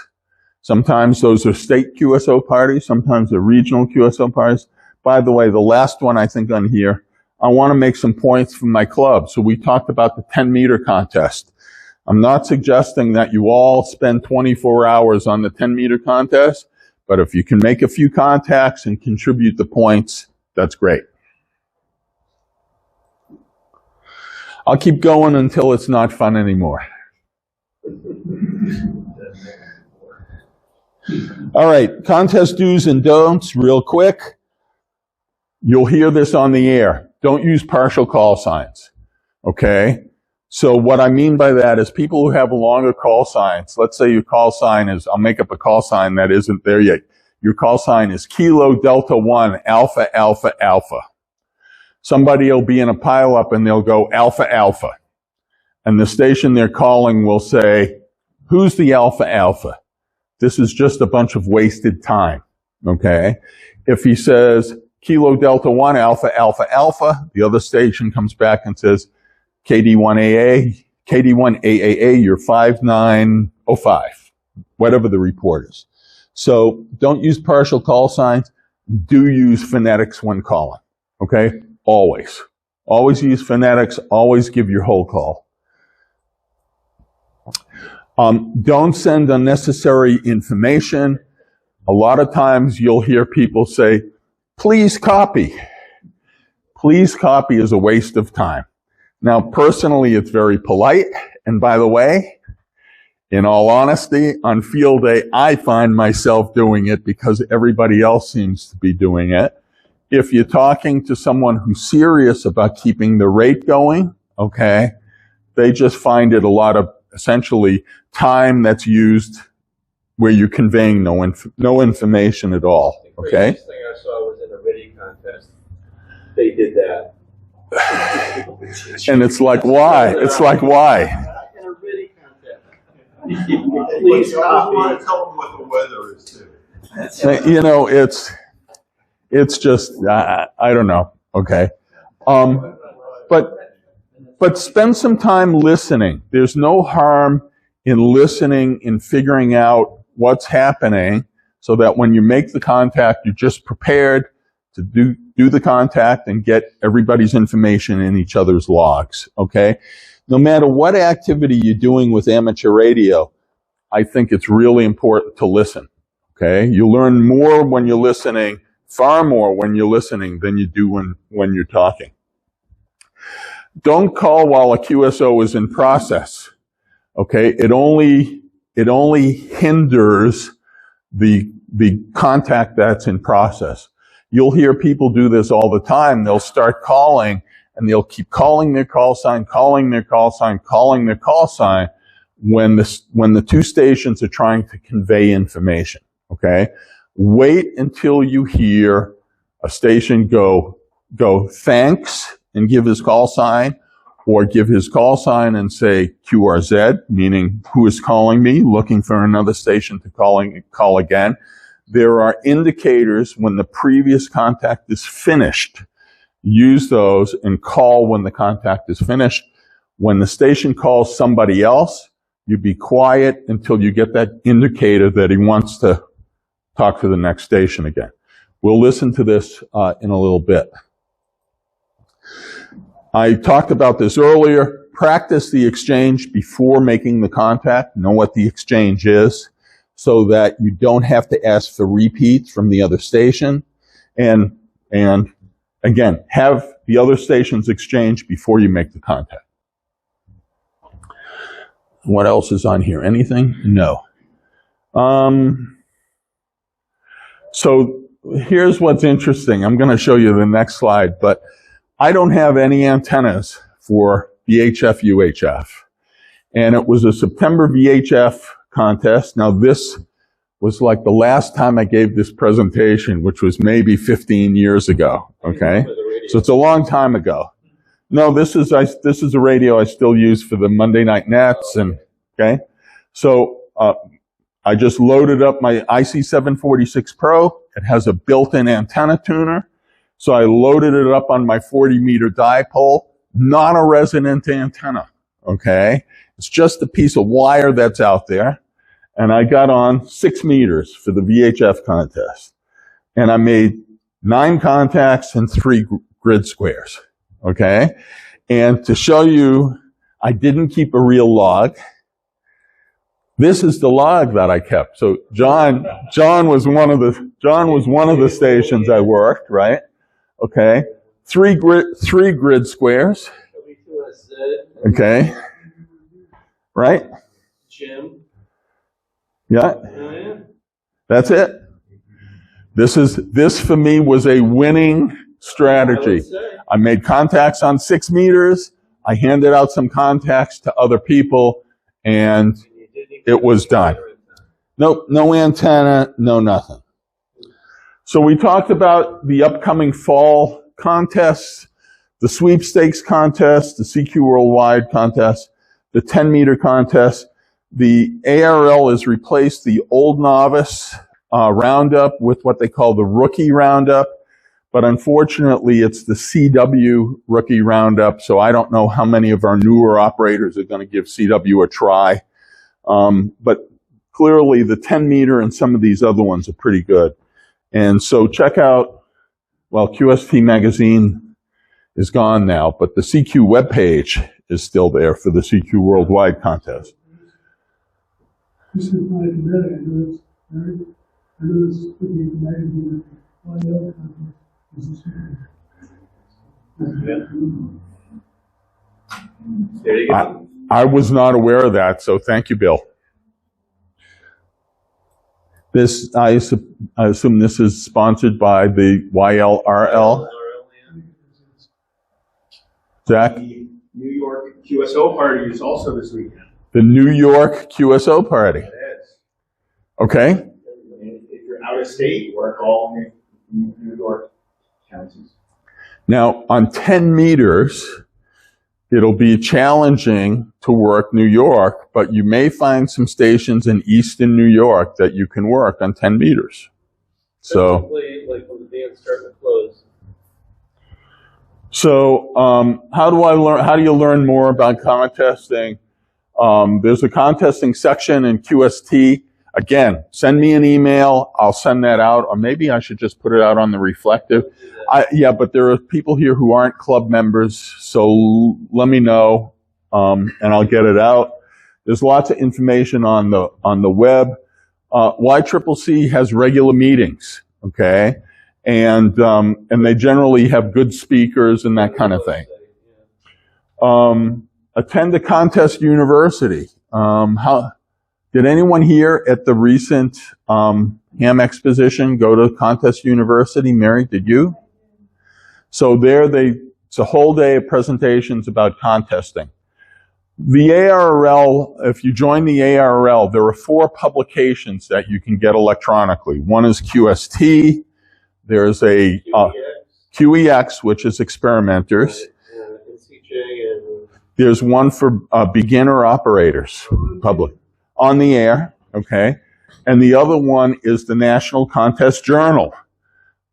Sometimes those are state QSO parties. Sometimes they're regional QSO parties. By the way, the last one I think on here, I want to make some points from my club. So we talked about the 10-meter contest. I'm not suggesting that you all spend 24 hours on the 10-meter contest, but if you can make a few contacts and contribute the points, that's great. I'll keep going until it's not fun anymore. All right, contest do's and don'ts, real quick. You'll hear this on the air. Don't use partial call signs, okay? So what I mean by that is people who have longer call signs, let's say your call sign is, I'll make up a call sign that isn't there yet. Your call sign is Kilo Delta 1 Alpha Alpha Alpha. Somebody will be in a pileup and they'll go Alpha Alpha. And the station they're calling will say, who's the Alpha Alpha? This is just a bunch of wasted time, okay? If he says Kilo Delta 1 Alpha Alpha Alpha, the other station comes back and says KD1AA, you're 5905, whatever the report is. So don't use partial call signs. Do use phonetics when calling, okay? Always. Always use phonetics. Always give your whole call. Don't send unnecessary information. A lot of times you'll hear people say, please copy. Please copy is a waste of time. Now, personally, it's very polite. And by the way, in all honesty, on field day, I find myself doing it because everybody else seems to be doing it. If you're talking to someone who's serious about keeping the rate going, okay, they just find it a lot of essentially time that's used where you're conveying no information at all, okay? The craziest thing I saw was in a video contest. They did that. And it's like, why? It's like, why? In a video contest. Please want to tell them what the weather is too. You know, it's just, I don't know, okay? But spend some time listening. There's no harm in listening and figuring out what's happening so that when you make the contact, you're just prepared to do the contact and get everybody's information in each other's logs, okay? No matter what activity you're doing with amateur radio, I think it's really important to listen, okay? You learn more when you're listening, far more when you're listening than you do when you're talking. Don't call while a QSO is in process, okay? It only hinders the contact that's in process. You'll hear people do this all the time. They'll start calling and they'll keep calling their call sign, calling their call sign, calling their call sign when the two stations are trying to convey information, okay? Wait until you hear a station go thanks and give his call sign, or give his call sign and say QRZ, meaning who is calling me, looking for another station to call again. There are indicators when the previous contact is finished. Use those and call when the contact is finished. When the station calls somebody else, you be quiet until you get that indicator that he wants to talk to the next station again. We'll listen to this in a little bit. I talked about this earlier. Practice the exchange before making the contact. Know what the exchange is so that you don't have to ask for repeats from the other station. And again, have the other stations exchange before you make the contact. What else is on here? Anything? No. So here's what's interesting. I'm going to show you the next slide, but I don't have any antennas for VHF UHF. And it was a September VHF contest. Now this was like the last time I gave this presentation, which was maybe 15 years ago, okay? So it's a long time ago. No, this is a radio I still use for the Monday Night Nets, and okay? So I just loaded up my IC746 Pro. It has a built-in antenna tuner. So I loaded it up on my 40-meter dipole, not a resonant antenna, okay? It's just a piece of wire that's out there. And I got on 6 meters for the VHF contest. And I made 9 contacts and 3 grid squares, okay? And to show you, I didn't keep a real log. This is the log that I kept. So John was one of the stations I worked, right? Okay. 3 grid squares. Okay. Right? Jim. Yeah. That's it. This for me was a winning strategy. I made contacts on 6 meters. I handed out some contacts to other people, and it was done. Nope, no antenna, no nothing. So we talked about the upcoming fall contests, the sweepstakes contest, the CQ Worldwide contest, the 10-meter contest. The ARL has replaced the old novice roundup with what they call the rookie roundup. But unfortunately, it's the CW rookie roundup, so I don't know how many of our newer operators are going to give CW a try. But clearly, the 10-meter and some of these other ones are pretty good. And so check out, well, QST Magazine is gone now, but the CQ webpage is still there for the CQ Worldwide contest. This is my committee. I know this could be magazine. There you go. I was not aware of that, so thank you, Bill. This, I assume this is sponsored by the YLRL. Zach? The New York QSO party is also this weekend. The New York QSO party. It is. Okay. And if you're out of state, work all New York counties. Now, on 10 meters, it'll be challenging to work New York, but you may find some stations in eastern New York that you can work on 10 meters. So, like when the dance starts to close. So, how do you learn more about contesting? There's a contesting section in QST. Again, send me an email. I'll send that out, or maybe I should just put it out on the reflective. Yeah, but there are people here who aren't club members, so let me know, and I'll get it out. There's lots of information on the web. YCCC has regular meetings, okay, and they generally have good speakers and that kind of thing. Attend a contest university. Did anyone here at the recent Ham Exposition go to Contest University? Mary, did you? So it's a whole day of presentations about contesting. The ARL, if you join the ARL, there are 4 publications that you can get electronically. One is QST. There's a QEX, which is experimenters. There's one for beginner operators, public. On the air, okay? And the other one is the National Contest Journal,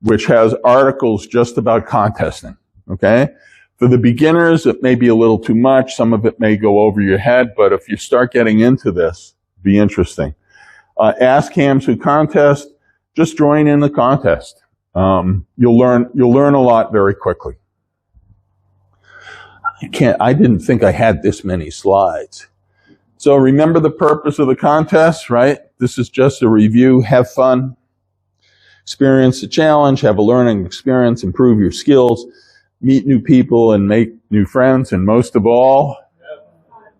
which has articles just about contesting, okay? For the beginners, it may be a little too much. Some of it may go over your head, but if you start getting into this, it'll be interesting. Ask hams who contest, just join in the contest. You'll learn a lot very quickly. I didn't think I had this many slides. So remember the purpose of the contest, right? This is just a review. Have fun. Experience the challenge. Have a learning experience. Improve your skills. Meet new people and make new friends. And most of all,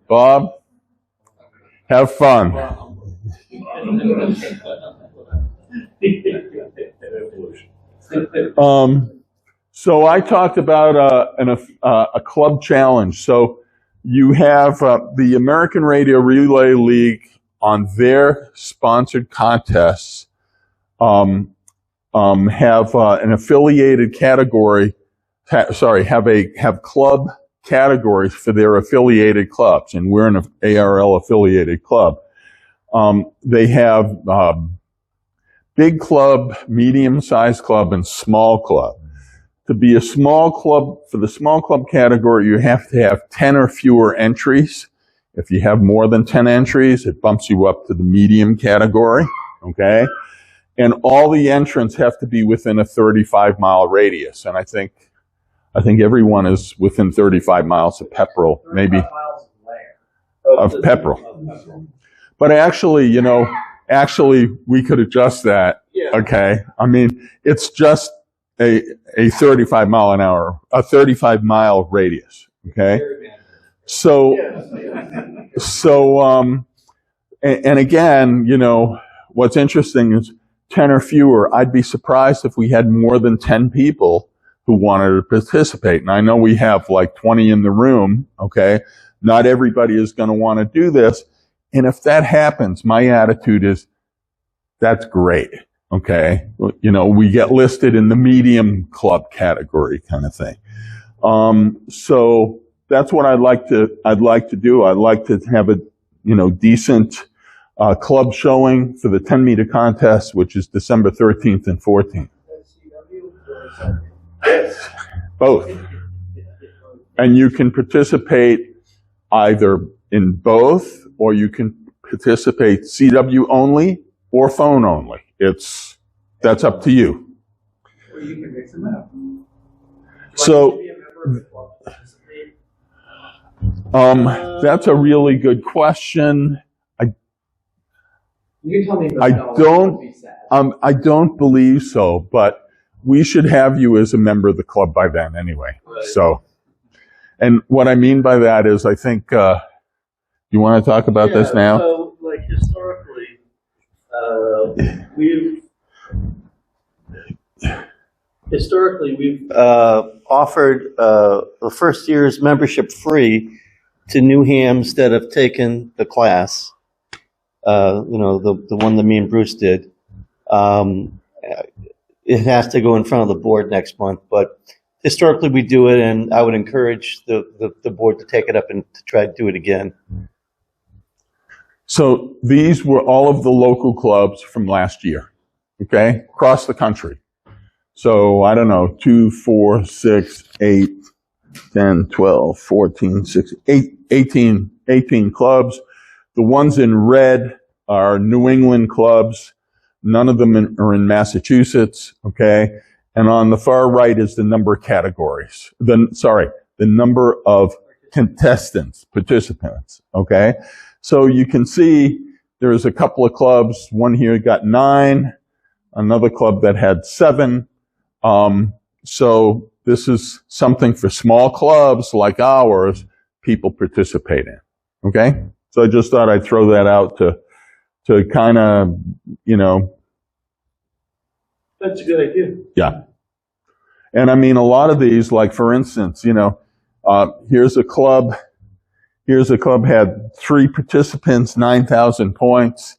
Bob, have fun. So I talked about a club challenge. So you have the American Radio Relay League on their sponsored contests have an affiliated category. Have club categories for their affiliated clubs, and we're an ARL affiliated club. They have big club, medium-sized club, and small club. to be a small club, for the small club category, you have to have 10 or fewer entries. If you have more than 10 entries, it bumps you up to the medium category, okay? And all the entrants have to be within a 35-mile radius. And I think everyone is within 35 miles of Pepperell, maybe of Pepperell. But actually, you know, we could adjust that, okay? I mean, it's just a 35-mile radius, okay? So, and again, you know, what's interesting is 10 or fewer. I'd be surprised if we had more than 10 people who wanted to participate. And I know we have like 20 in the room, okay? Not everybody is going to want to do this. And if that happens, my attitude is, that's great, okay? You know, we get listed in the medium club category kind of thing. So that's what I'd like to do. I'd like to have a, you know, decent club showing for the 10-meter contest, which is December 13th and 14th. Both. And you can participate either in both, or you can participate CW only or phone only. That's up to you. Or you can mix them up. So, that's a really good question. You tell me I don't believe so, but we should have you as a member of the club by then anyway. Right. So, and what I mean by that is, I think, you want to talk about this now? So, like, historically, we've offered the first year's membership free to new hams that have taken the class. You know, the one that me and Bruce did. It has to go in front of the board next month, but historically we do it, and I would encourage the board to take it up and to try to do it again. So these were all of the local clubs from last year, okay, across the country. So I don't know, 2, 4, 6, 8, 10, 12, 14, 16, 18 clubs. The ones in red are New England clubs. None of them are in Massachusetts, okay? And on the far right is the number of categories. The number of contestants, participants, okay? So you can see there's a couple of clubs. One here got 9, another club that had 7. So this is something for small clubs like ours, people participate in, okay? So I just thought I'd throw that out to kind of, you know. That's a good idea. Yeah. And I mean, a lot of these, like for instance, you know, here's a club had 3 participants, 9,000 points,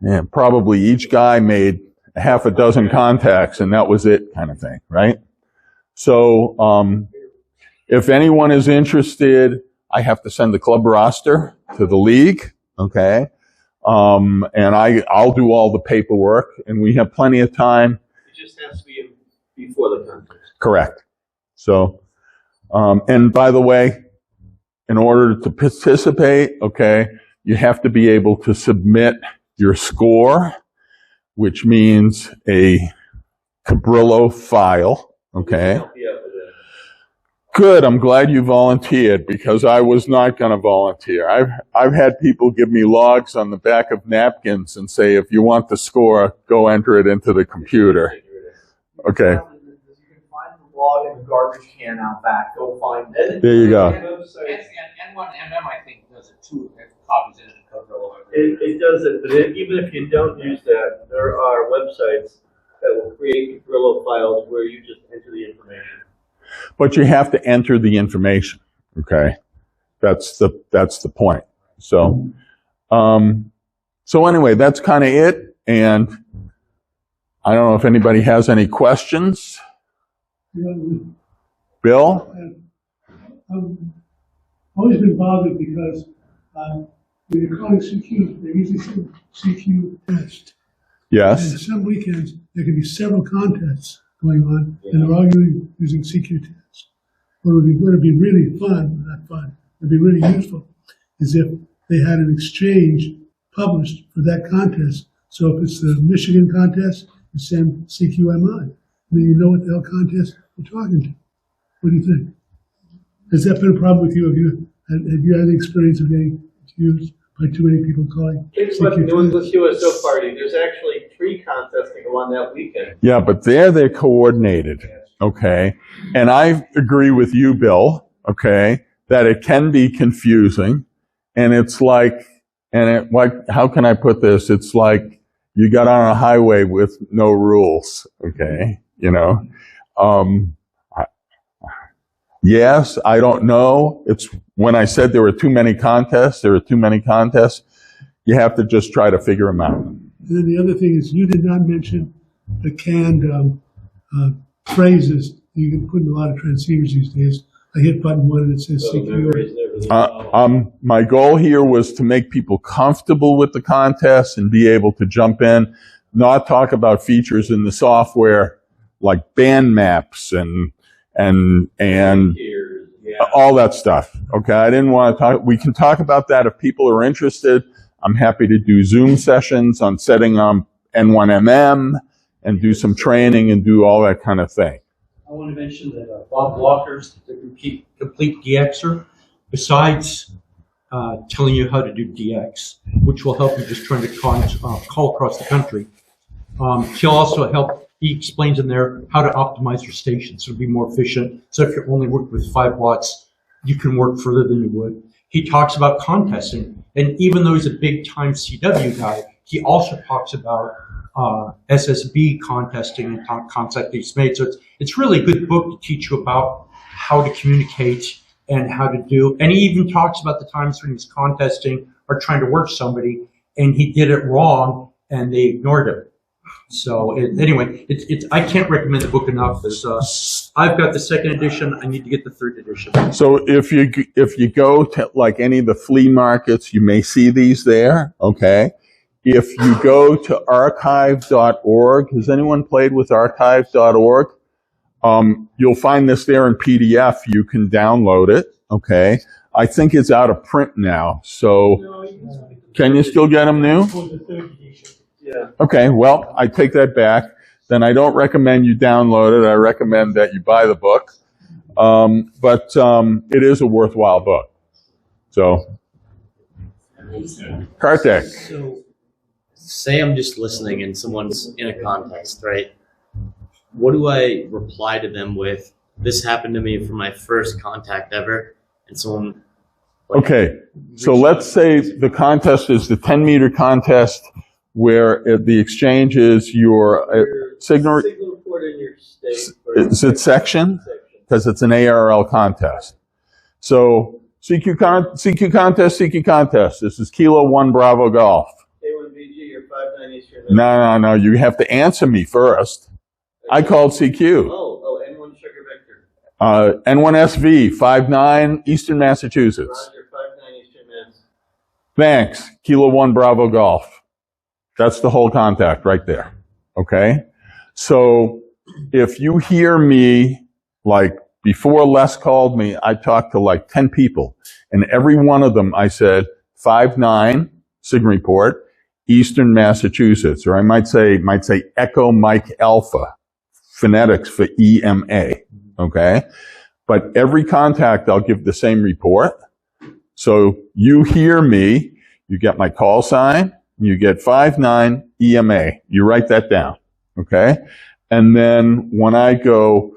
and probably each guy made half a dozen contacts, and that was it kind of thing, right? So, if anyone is interested, I have to send the club roster to the league, okay? And I'll do all the paperwork, and we have plenty of time. It just has to be before the contest. Correct. So, and by the way, in order to participate, okay, you have to be able to submit your score, which means a Cabrillo file, okay? Good, I'm glad you volunteered, because I was not going to volunteer. I've had people give me logs on the back of napkins and say, if you want the score, go enter it into the computer. Okay. You can find the log in the garbage can out back. Go find it. There you go. And N1MM, I think, does it too. It copies it in the Cabrillo. It does it, but even if you don't use that, there are websites that will create Cabrillo files where you just enter the information. But you have to enter the information, okay? That's the point. So, so anyway, that's kind of it. And I don't know if anybody has any questions. Bill? I've always been bothered because when you're calling CQ, they usually say CQ test. Yes. And some weekends, there can be several contests. going on, and they're all using CQ tests. What would be really fun, not fun, would be really useful, is if they had an exchange published for that contest. So if it's the Michigan contest, you send CQMI. Then you know what the hell contest you're talking to. What do you think? Has that been a problem with you? Have you had the experience of getting confused by too many people calling? It's like the New English USO party. There's actually 3 contests that go on that weekend. Yeah, but they're coordinated, okay? And I agree with you, Bill, okay, that it can be confusing. And it's like, how can I put this? It's like you got on a highway with no rules, okay? You know? Yes, I don't know. It's when I said there were too many contests, you have to just try to figure them out. And then the other thing is, you did not mention the canned phrases you can put in a lot of transceivers these days. I hit button 1 and it says CQ. My goal here was to make people comfortable with the contest and be able to jump in, not talk about features in the software like band maps and all that stuff. Okay, I didn't want to talk. We can talk about that if people are interested. I'm happy to do Zoom sessions on setting N1MM and do some training and do all that kind of thing. I want to mention that Bob Walker's the complete DXer, besides telling you how to do DX, which will help you just trying to call across the country. He'll also help. He explains in there how to optimize your station so it'll be more efficient. So if you're only working with 5 watts, you can work further than you would. He talks about contesting, and even though he's a big-time CW guy, he also talks about SSB contesting and concept he's made. So it's really a good book to teach you about how to communicate and how to do. And he even talks about the times when he's contesting or trying to work somebody, and he did it wrong, and they ignored him. So anyway, I can't recommend the book enough. I've got the 2nd edition. I need to get the 3rd edition. So if you go to like any of the flea markets, you may see these there. Okay. If you go to archive.org, has anyone played with archive.org? You'll find this there in PDF. You can download it. Okay. I think it's out of print now. So can you still get them new? Yeah. Okay, well, I take that back. Then I don't recommend you download it. I recommend that you buy the book. But it is a worthwhile book. So, Kartik. So, say I'm just listening and someone's in a contest, right? What do I reply to them with? This happened to me for my first contact ever, and someone... Okay, so let's say the contest is the 10-meter contest where the exchange is your signal port in your state. Is it section? Because it's an ARL contest. So CQ contest. This is Kilo 1 Bravo Golf. K1BG, you're 5'9" Eastern. No. You have to answer me first. I called CQ. Oh, N1 Sugar Vector. N1SV, 5'9", Eastern Massachusetts. Roger, 5'9" Eastern Mass. Thanks. Kilo 1 Bravo Golf. That's the whole contact right there. Okay? So if you hear me, like before Les called me, I talked to like 10 people. And every one of them I said, 5'9", SIG report, Eastern Massachusetts. Or I might say Echo Mike Alpha, phonetics for EMA. Okay? But every contact I'll give the same report. So you hear me, you get my call sign, you get 5'9" EMA. You write that down, okay? And then when I go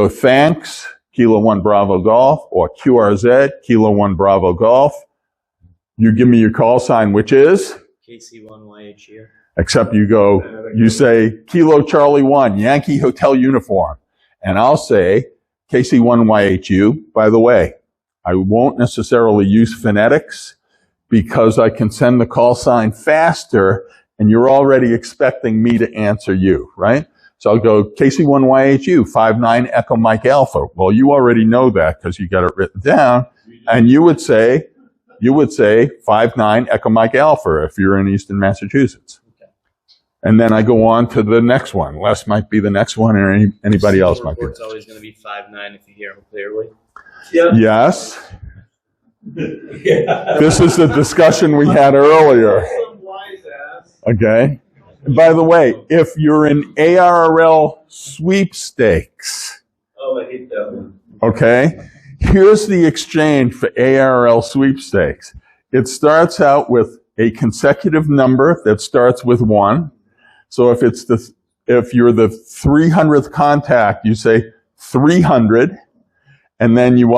thanks, Kilo 1 Bravo Golf, or QRZ, Kilo 1 Bravo Golf, you give me your call sign, which is? KC1YHU. Except you say Kilo Charlie 1, Yankee Hotel Uniform. And I'll say KC1YHU. By the way, I won't necessarily use phonetics, because I can send the call sign faster, and you're already expecting me to answer you, right? So I'll go KC1YHU, 5'9" Echo Mike Alpha. Well, you already know that because you got it written down, and you would say 5'9" Echo Mike Alpha if you're in Eastern Massachusetts. And then I go on to the next one. Les might be the next one, or anybody else might be. It's always going to be 5.9 if you hear them clearly. Yeah. Yes. Yeah. This is the discussion we had earlier. Some wise ass. Okay. And by the way, if you're in ARRL sweepstakes, Oh, I hate that one. okay, here's the exchange for ARRL sweepstakes. It starts out with a consecutive number that starts with 1. So if you're the 300th contact, you say 300, and then you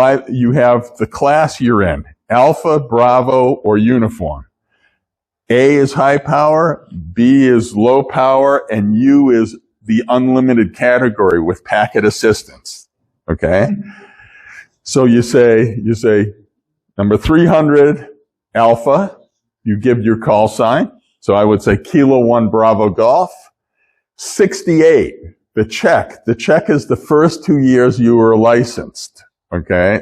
have the class you're in, Alpha, Bravo, or Uniform. A is high power, B is low power, and U is the unlimited category with packet assistance. Okay? So you say number 300, Alpha, you give your call sign. So I would say Kilo 1 Bravo Golf. 68, the check. The check is the first 2 years you were licensed. Okay?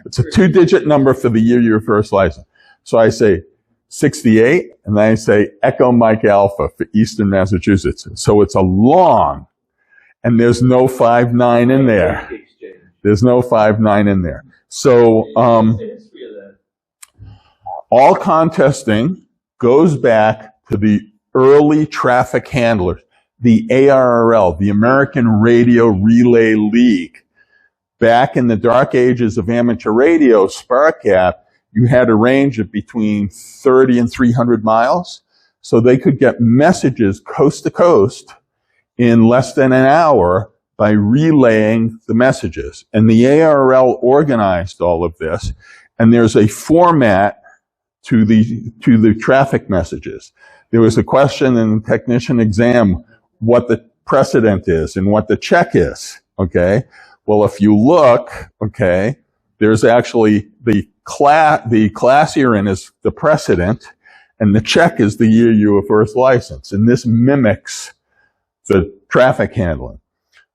It's a 2-digit number for the year you were first licensed. So I say 68, and then I say Echo Mike Alpha for Eastern Massachusetts. So it's a long, and there's no 5-9 in there. There's no 5-9 in there. So, all contesting goes back to the early traffic handlers, the ARRL, the American Radio Relay League. Back in the dark ages of amateur radio, spark gap, you had a range of between 30 and 300 miles. So they could get messages coast to coast in less than an hour by relaying the messages. And the ARRL organized all of this. And there's a format to the traffic messages. There was a question in the technician exam what the precedent is and what the check is. Okay. Well, if you look, okay, there's actually the class you're in is the precedent, and the check is the year you were first licensed. And this mimics the traffic handling.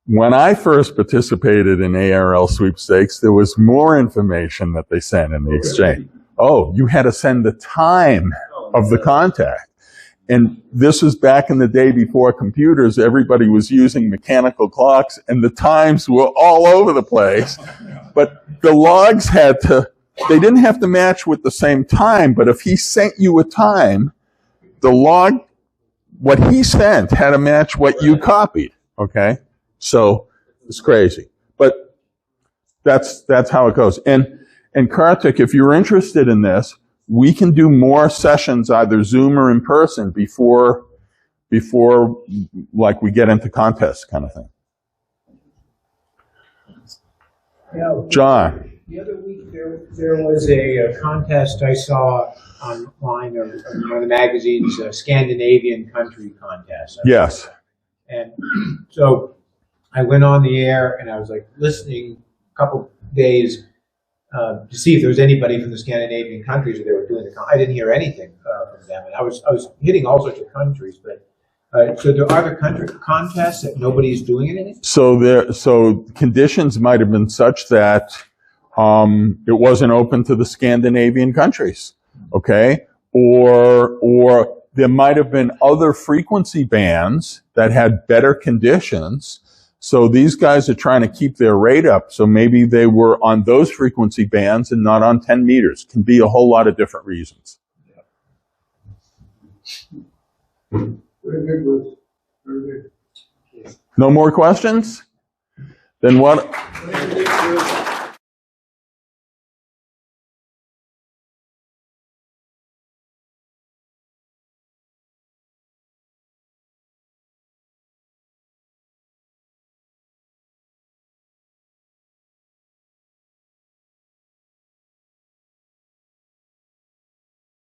When I first participated in ARRL sweepstakes, there was more information that they sent in the exchange. Oh, you had to send the time of the contact. And this was back in the day before computers. Everybody was using mechanical clocks, and the times were all over the place. But the logs they didn't have to match with the same time, but if he sent you a time, the log, what he sent had to match what you copied. Okay? So it's crazy. But that's how it goes. And Kartik, if you're interested in this, we can do more sessions, either Zoom or in person, before like we get into contests kind of thing. Yeah, John. the other week there was a contest I saw online or in one of the magazines, a Scandinavian country contest. Yes. And so I went on the air and I was like listening a couple days to see if there was anybody from the Scandinavian countries that they were doing I didn't hear anything from them, and I was hitting all sorts of countries. But so there are other country contests that nobody's doing it in. So conditions might have been such that it wasn't open to the Scandinavian countries, okay, or there might have been other frequency bands that had better conditions. So these guys are trying to keep their rate up. So maybe they were on those frequency bands and not on 10 meters. Can be a whole lot of different reasons. Very good, Bruce. Very good. No more questions? Then what?